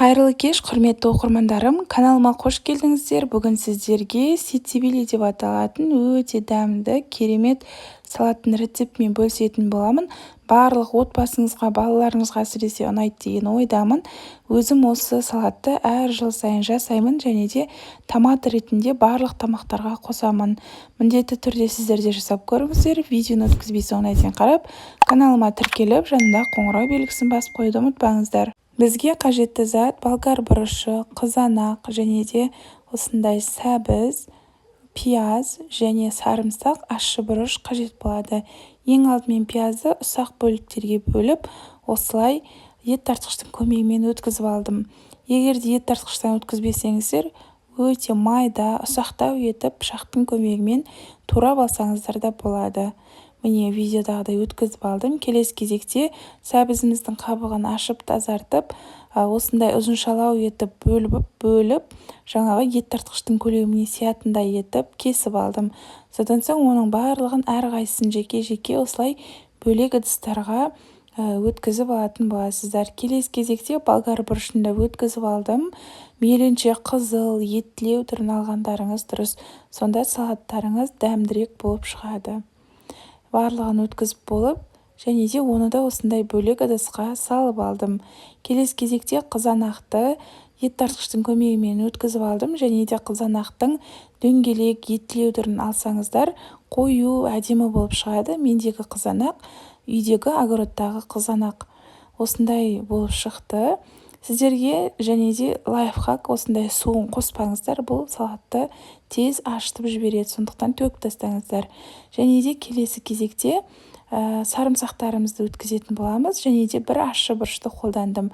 Қайырлы кеш, құрметті оқырмандарым. Каналыма қош келдіңіздер. Бүгін сіздерге сицибили деп аталатын өте дәмді, керемет салаттың рецептімен бөлісетін боламын. Барлық отбасыңызға, балаларыңызға әсіресе ұнайды деген ойдамын. Өзім осы салатты әр жыл сайын жасаймын және де томат ретінде барлық тамақтарға қосамын. Міндетті түрде сіздер де жасап көріңіздер. Видеоны өткізбей соңына дейін қарап, каналыма тіркеліп, жанында қоңырау белгісін басып қоюды ұмытпаңыздар. Бізге қажетті зат болгар бұрышы, қызанақ және де осындай сәбіз, пияз және сарымсақ, ащы бұрыш қажет болады. Ең алдымен пиязды ұсақ бөліктерге бөліп, осылай ет тартқыштың көмегімен өткізіп алдым. Егер де ет тартқыштан өткізбесеңіздер, өте майда, ұсақтау етіп пышақтың көмегімен турап алсаңыздар да болады. Міне видеодағыдай өткізіп алдым. Келесі кезекте сәбізіміздің қабығын ашып тазартып, осындай ұзыншалау етіп бөліп, жаңағы ет тартқыштың көлеміне сиятындай етіп кесіп алдым. Содан соң оның барлығын әрқайсысын жеке-жеке осылай бөлек ыдыстарға өткізіп алатын боласыздар. Келесі кезекте болгар бұрышын да өткізіп алдым. Мейлінше қызыл, еттілеу түрін алғандарыңыз дұрыс. Сонда салаттарыңыз дәмдірек болып шығады. Барлығын өткізіп болып, және де оны да осындай бөлек ыдысқа салып алдым. Келесі кезекте қызанақты ет тартқыштың көмегімен өткізіп алдым, және де қызанақтың дөңгелек еттілеу түрін алсаңыздар, қою, әдемі болып шығады. Мендегі қызанақ, үйдегі огородтағы қызанақ осындай болып шықты. Сіздерге және де лайфхак, осындай суын қоспаңыздар, бұл салатты тез ашытып жібереді, сондықтан төгіп тастаңыздар. Және де келесі кезекте сарымсақтарымызды өткізетін боламыз, және де бір ащы бұрышты қолдандым.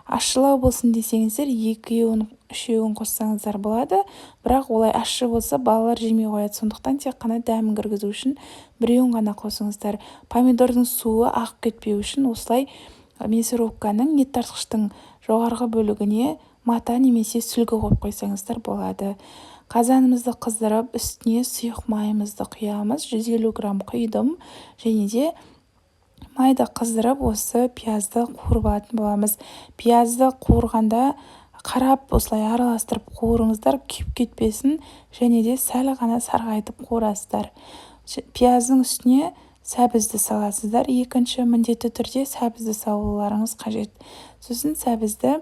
Ащылау болсын десеңіздер, екеуін, үшеуін қоссаңыздар болады, бірақ олай ащы болса балалар жемей қояды, сондықтан тек қана дәмін кіргізу үшін біреуін ғана қосыңыздар. Помидордың суы ағып кетпеу үшін осылай мясорубканың ет тартқыштың жоғарғы бөлігіне мата немесе сүлгі қойып қойсаңыздар болады. Қазанымызды қыздырып, үстіне сұйық майымызды құямыз. 150 грамм құйдым, және де майды қыздырып, осы пиязды қуырып алатын боламыз. Пиязды қуырғанда қарап, осылай араластырып қуырыңыздар, күйіп кетпесін, және де сәл ғана сарғайтып қуырасыздар. Пияздың үстіне сәбізді саласыздар. Екінші міндетті түрде сәбізді салуларыңыз қажет. Сосын сәбізді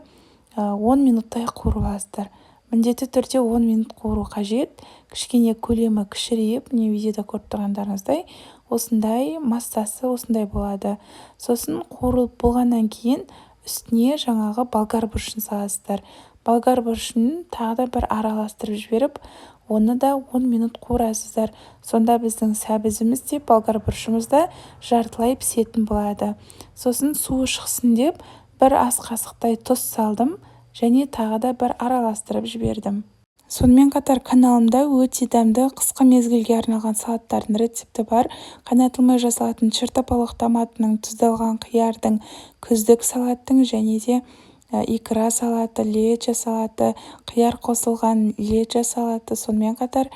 10 минуттай қуырып аласыздар. Міндетті түрде 10 минут қуыру қажет. Кішкене көлемі кішірейіп, не видеода көріп тұрғандарыңыздай, осындай массасы осындай болады. Сосын қуырылып болғаннан кейін үстіне жаңағы болгар бұрышын саласыздар. Болгар бұрышын тағы да бір араластырып жіберіп, оны да 10 минут қуырасыздар. Сонда біздің сәбізіміз де болгар бұрышымыз да жартылай пісетін болады. Сосын суы шықсын деп бір ас қасықтай тұз салдым, және тағы да бір араластырып жібердім. Сонымен қатар каналымда өте дәмді қысқы мезгілге арналған салаттардың рецепті бар. Қайнатылмай жасалатын чертополох томатының, тұздалған қиярдың, күздік салаттың және де икра салаты, лечо салаты, қияр қосылған лечо салаты, сонымен қатар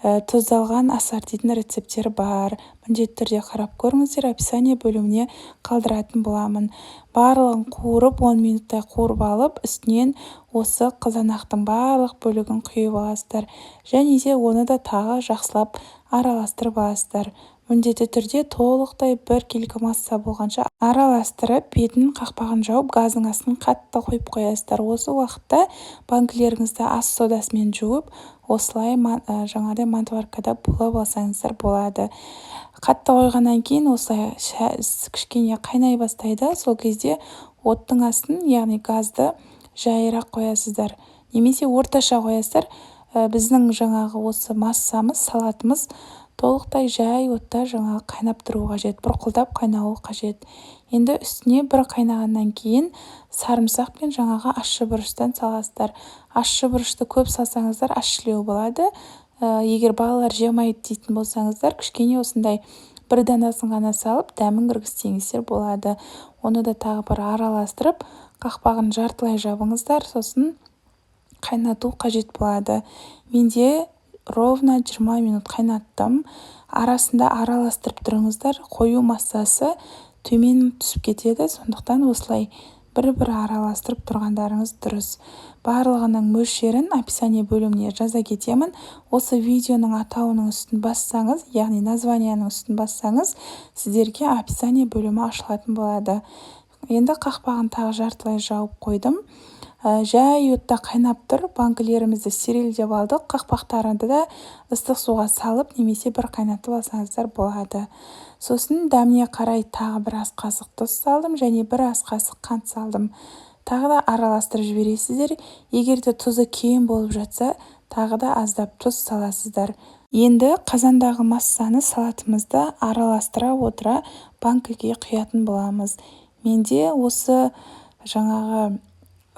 тұздалған ассортидің рецептері бар. Міндетті түрде қарап көріңіздер, описание бөліміне қалдыратын боламын. Барлығын қуырып, 10 минуттай қуырып алып, үстінен осы қызанақтың барлық бөлігін құйып аласыздар. Және де оны да тағы жақсылап араластырып аласыздар. Міндетті түрде толықтай бір келкі масса болғанша араластырып, бетін қақпағын жауып, газдың астын қатты қойып қоясыздар. Осы уақытта банкілеріңізді ас содасымен жуып, осылай жаңағыдай мантываркада булап алсаңыздар болады. Қатты қойғаннан кейін осылай кішкене қайнай бастайды. Сол кезде оттың астын, яғни газды жайырақ қоясыздар. Немесе орташа қоясыздар. Біздің жаңағы осы массамыз, салатымыз толықтай жай отта жаңағы қайнап тұру қажет, бұрқылдап қайнауы қажет. Енді үстіне бір қайнағаннан кейін сарымсақ пен жаңағы ащы бұрыштан саласыздар. Ащы бұрышты көп салсаңыздар ащылеу болады. Егер балалар жемайды дейтін болсаңыздар, кішкене осындай бір данасын ғана салып, дәмін кіргізсеңіздер болады. Оны да тағы бір араластырып, қақпағын жартылай жабыңыздар, сосын қайнату қажет болады. Менде ровно 20 минут қайнаттым. Арасында араластырып тұрыңыздар, қою массасы төмен түсіп кетеді, сондықтан осылай бір-бір араластырып тұрғандарыңыз дұрыс. Барлығының мөлшерін описание бөліміне жаза кетемін. Осы видеоның атауының үстін бассаңыз, яғни названияның үстін бассаңыз, сіздерге описание бөлімі ашылатын болады. Енді қақпағын тағы жартылай жауып қойдым. Жай отта қайнап тұр. Банкілерімізді стерильдеп алдық. Қақпақтарында да ыстық суға салып немесе бір қайнатып алсаңыздар болады. Сосын дәміне қарай тағы бір ас қасық тұз салдым және бір ас қасық қант салдым. Тағы да араластырып жібересіздер. Егер де тұзы кем болып жатса, тағы да аздап тұз саласыздар. Енді қазандағы массаны салатымызды араластыра отыра банкіге құятын боламыз. Менде осы жаңағы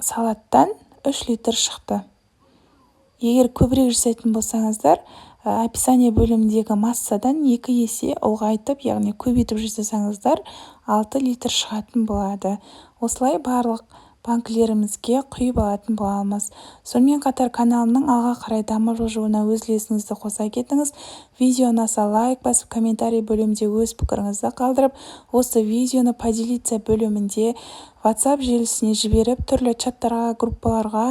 салаттан 3 литр шықты. Егер көбірек жасайтын болсаңыздар, описание бөліміндегі массадан 2 есе ұлғайтып, яғни көбейтіп жасасаңыздар 6 литр шығатын болады. Осылай барлық банкілерімізге құйып алатын боламыз. Сонымен қатар каналымның алға қарай дамып жылжуына өз үлесіңізді қоса кетіңіз. Видео ұнаса лайк басып, комментарий бөлімінде өз пікіріңізді қалдырып, осы видеоны поделиться бөлімінде WhatsApp желісіне жіберіп, түрлі чаттарға, группаларға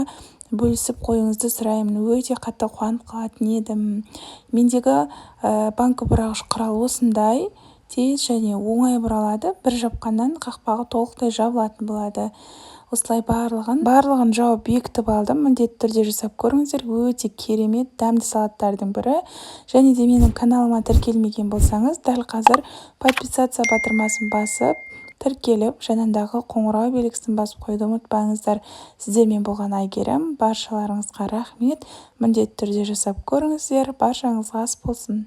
бөлісіп қойыңызды сұраймын. Өте қатты қуанып қалатын едім. Мендегі банкі бұрағыш құрал осындай тез және оңай бұралады. Бір жапқаннан қақпағы толықтай жабылатын болады. Осылай барлығын жауып бекітіп алдым. Міндетті түрде жасап көріңіздер. Өте керемет, дәмді салаттардың бірі. Және де менің каналыма тіркелмеген болсаңыз, дәл қазір подписаться батырмасын басып, тіркеліп, жанындағы қоңырау белгісін басып қойды ұмытпаңыздар. Сіздермен болған Айгерім. Баршаларыңызға рахмет. Міндетті түрде жасап көріңіздер. Баршаңызға ас болсын.